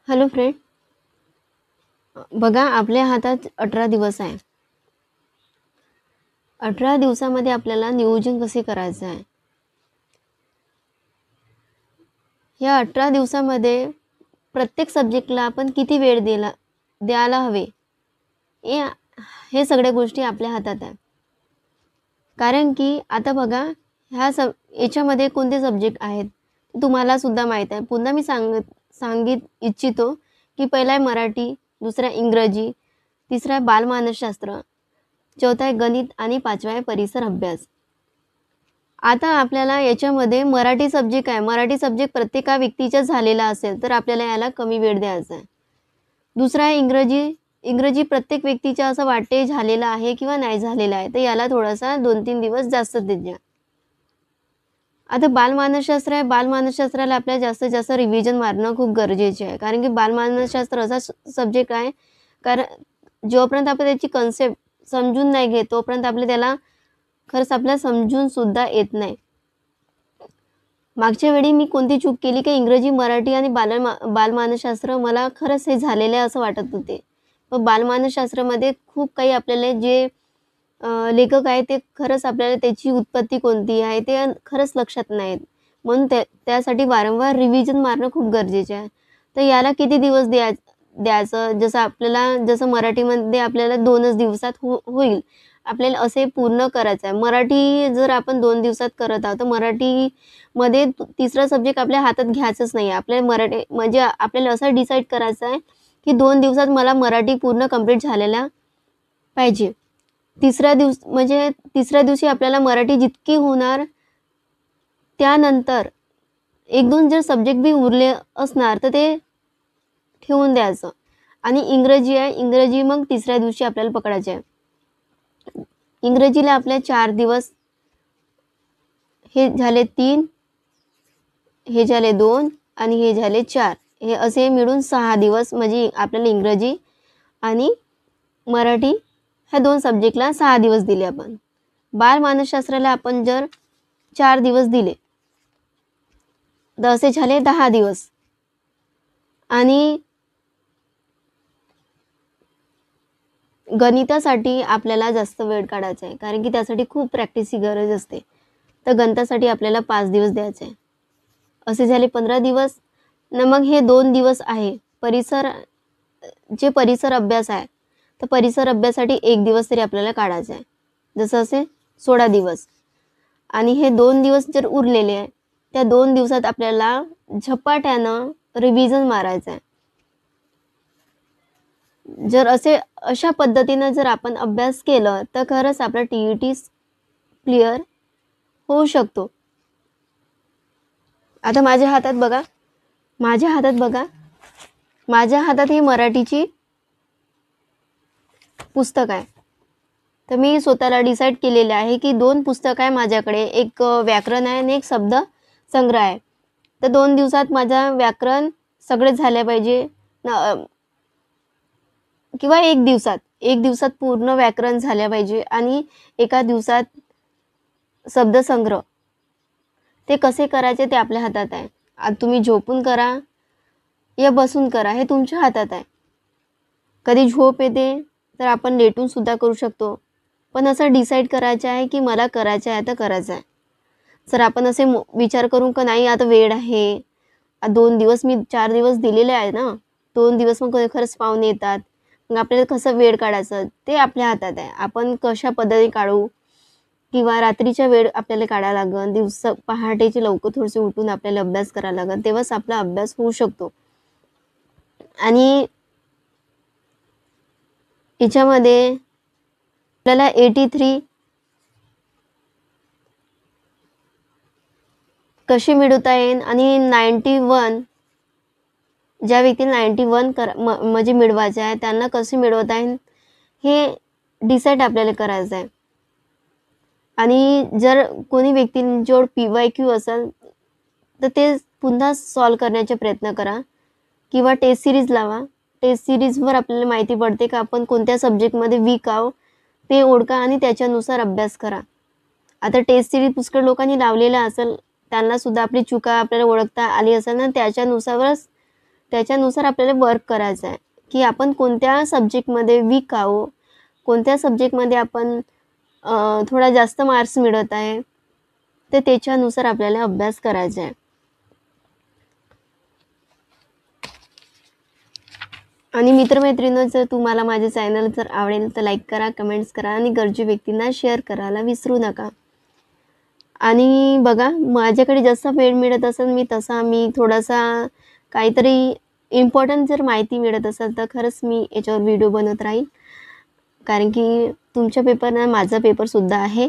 Hello friend. बघा, आपल्या हातात 18 दिवस आहे. 18 दिवसामध्ये आपल्याला नियोजन कसे करायचं आहे. या 18 दिवसामध्ये प्रत्येक सब्जेक्टला आपण किती वेळ द्यायला हवे, हे हे सगळ्या गोष्टी आपल्या हातात आहे. कारण की आता बघा, याच्यामध्ये कोणते सब्जेक्ट आहेत तुम्हाला सुद्धा माहीत आहे. पुन्हा मी सांगित इच्छितो की पहिला आहे मराठी, दुसरा आहे इंग्रजी, तिसरा आहे बालमानसशास्त्र, चौथा आहे गणित आणि पाचवा आहे परिसर अभ्यास. आता आपल्याला याच्यामध्ये मराठी सब्जेक्ट आहे. मराठी सब्जेक्ट प्रत्येका व्यक्तीचा झालेला असेल तर आपल्याला याला कमी वेळ द्यायचा आहे. दुसरा आहे इंग्रजी. इंग्रजी प्रत्येक व्यक्तीचा असं वाटते झालेला आहे किंवा नाही झालेला आहे, तर याला थोडासा 2-3 दिवस जास्त देत द्या. आता बालमानसशास्त्र आहे. बालमानसशास्त्राला आपल्याला जास्तीत जास्त रिव्हिजन मारणं खूप गरजेचे आहे. कारण की बालमानसशास्त्र असा सब्जेक्ट आहे, कारण जोपर्यंत आपण त्याची कन्सेप्ट समजून नाही घेत तोपर्यंत त्याला खरंच आपल्याला समजून सुद्धा येत नाही. मागच्या वेळी मी कोणती चूक केली की इंग्रजी, मराठी आणि बालमानसशास्त्र मला खरंच हे झालेलं आहे असं वाटत होते. पण बालमानसशास्त्रामध्ये खूप काही आपल्याला जे लेखक आहे ते खरंच आपल्याला त्याची उत्पत्ती कोणती आहे ते खरंच लक्षात नाही येत. म्हणून त्यासाठी वारंवार रिव्हिजन मारणं खूप गरजेचे आहे. तर याला किती दिवस द्यायचं, जसं मराठीमध्ये आपल्याला 2च दिवसात होईल, आपल्याला असे पूर्ण करायचं आहे. मराठी जर आपण 2 दिवसात करत आहोत तर मराठीमध्ये तिसरा सब्जेक्ट आपल्या हातात घ्यायचंच नाही. आपल्याला मराठी म्हणजे आपल्याला असं डिसाईड करायचं आहे की 2 दिवसात मला मराठी पूर्ण कंप्लीट झालेला पाहिजे. तिसऱ्या दिवशी आपल्याला मराठी जितकी होणार, त्यानंतर 1-2 जर सब्जेक्ट बी उरले असणार तर ते ठेवून द्यायचं. आणि इंग्रजी आहे, इंग्रजी मग तिसऱ्या दिवशी आपल्याला पकडायचे आहे. इंग्रजीला आपल्या 4 दिवस, हे झाले 3, हे झाले 2 आणि हे झाले 4, हे असे मिळून 6 दिवस म्हणजे आपल्याला इंग्रजी आणि मराठी ह्या 2 सब्जेक्टला 6 दिवस दिले आपण. बालमानसशास्त्राला आपण जर 4 दिवस दिले तर असे झाले 10 दिवस. आणि गणितासाठी आपल्याला जास्त वेळ काढायचा आहे, कारण की त्यासाठी खूप प्रॅक्टिसची गरज असते. तर गणितासाठी आपल्याला 5 दिवस द्यायचे आहे. असे झाले 15 दिवस. मग हे 2 दिवस आहे परिसर अभ्यास आहे, तर परिसर अभ्यासासाठी 1 दिवस तरी आपल्याला काढायचा आहे. जसं असे 16 दिवस. आणि हे 2 दिवस जर उरलेले आहे, त्या 2 दिवसात आपल्याला झपाट्यानं रिव्हिजन मारायचं आहे. जर अशा पद्धतीनं जर आपण अभ्यास केलं तर खरंच आपला TET क्लिअर होऊ शकतो. आता माझ्या हातात ही मराठीची पुस्तक आहे. तर मी स्वतःला डिसाईड केलेले आहे की 2 पुस्तक आहे माझ्याकडे. एक व्याकरण आहे आणि एक शब्द संग्रह आहे. तर 2 दिवसात माझा व्याकरण सगळे झाले पाहिजे, किंवा 1 दिवसात पूर्ण व्याकरण झाले पाहिजे आणि एका दिवसात शब्दसंग्रह. ते कसे करायचे ते आपल्या हातात आहे. आता तुम्ही झोपून करा या बसून करा, हे तुमच्या हातात आहे. कधी झोप येते तर आपण लेटून सुद्धा करू शकतो, पण असं डिसाईड करायचं आहे की मला करायचं आहे तर करायचं आहे. जर आपण असे विचार करून का नाही आता वेळ आहे, 2 दिवस मी 4 दिवस दिलेले आहे ना, 2 दिवस मग खरंच पाहुणे येतात, मग आपल्याला कसं वेळ काढायचं ते आपल्या हातात आहे. आपण कशा पद्धतीने काढू, किंवा रात्रीच्या वेळ आपल्याला काढायला लागेल, पहाटेची लवकर थोडीशी उठून आपल्याला अभ्यास करायला लागेल, तेव्हाच आपला अभ्यास होऊ शकतो. आणि याच्यामध्ये आपल्याला 83 कशी मिळवता येईल आणि 91, ज्या व्यक्तीला 91 म्हणजे मिळवायचे आहे त्यांना कसे मिळवता येईल हे डिसाईड आपल्याला करायचं आहे. आणि जर कोणी व्यक्तींजवळ PYQ असेल तर ते पुन्हा सॉल्व करण्याचा प्रयत्न करा, किंवा टेस्ट सिरीज लावा. टेस्ट सिरीजवर आपल्याला माहिती पडते का आपण कोणत्या सब्जेक्टमध्ये वीक आहोत ते ओळखा आणि त्याच्यानुसार अभ्यास करा. आता टेस्ट सिरीज पुष्कळ लोकांनी लावलेला असेल, त्यांना सुद्धा आपली चुका आपल्याला ओळखता आली असेल ना, त्याच्यानुसारच त्याच्यानुसार आपल्याला वर्क करायचं आहे की आपण कोणत्या सब्जेक्टमध्ये वीक आहो, कोणत्या सब्जेक्टमध्ये आपण थोडा जास्त मार्क्स मिळवत आहे, तर त्याच्यानुसार आपल्याला अभ्यास करायचा आहे. आणि मित्रमैत्रिणींनो, जर तुम्हाला माझे चॅनल जर आवडेल तर लाईक करा, कमेंट्स करा आणि गरजू व्यक्तींना शेअर करायला विसरू नका. आणि बघा, माझ्याकडे जसा वेळ मिळत असेल मी थोडासा काहीतरी इम्पॉर्टंट जर माहिती मिळत असेल तर खरंच मी याच्यावर व्हिडिओ बनवत राहील. कारण की तुमच्या पेपरनं माझा पेपरसुद्धा आहे.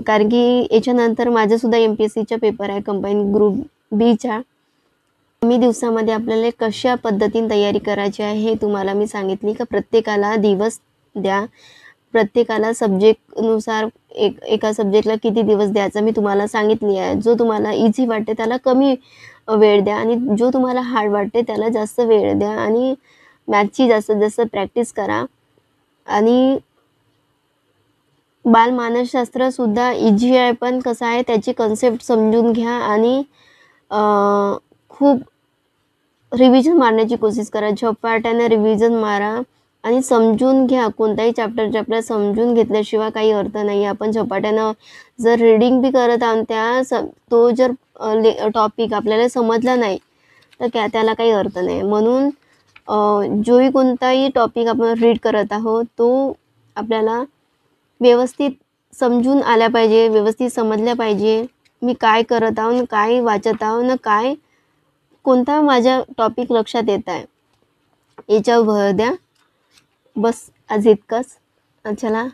कारण की याच्यानंतर माझासुद्धा MPSCचा पेपर आहे, कंबाईन ग्रुप बीचा. कमी दिवसामध्ये आपल्याला कशा पद्धतीने तयारी करायची आहे हे तुम्हाला मी सांगितली का प्रत्येकाला दिवस द्या. प्रत्येकाला सब्जेक्टनुसार एका सब्जेक्टला किती दिवस द्यायचा मी तुम्हाला सांगितली आहे. जो तुम्हाला इझी वाटते त्याला कमी वेळ द्या आणि जो तुम्हाला हार्ड वाटते त्याला जास्त वेळ द्या. आणि मॅथची जास्तीत जास्त प्रॅक्टिस करा. आणि बालमानसशास्त्रसुद्धा इझी आहे, पण कसं आहे त्याची कन्सेप्ट समजून घ्या आणि खूप रिव्हिजन मारण्याची कोशिश करा. झपाट्याने रिव्हिजन मारा आणि समजून घ्या. कोणताही चॅप्टर आपल्याला समजून घेतल्याशिवाय काही अर्थ नाही. आपण झपाट्यानं जर रीडिंग बी करत आहोत तो जर टॉपिक आपल्याला समजला नाही तर त्याला काही अर्थ नाही. म्हणून जोही कोणताही टॉपिक आपण रीड करत आहोत तो आपल्याला व्यवस्थित समजून आल्या पाहिजे, व्यवस्थित समजल्या पाहिजे. मी काय करत आहो, काय वाचत आहो ना, कोणता माझा टॉपिक लक्षात येत आहे याच्यावर भर द्या. बस आज इतकंच. चला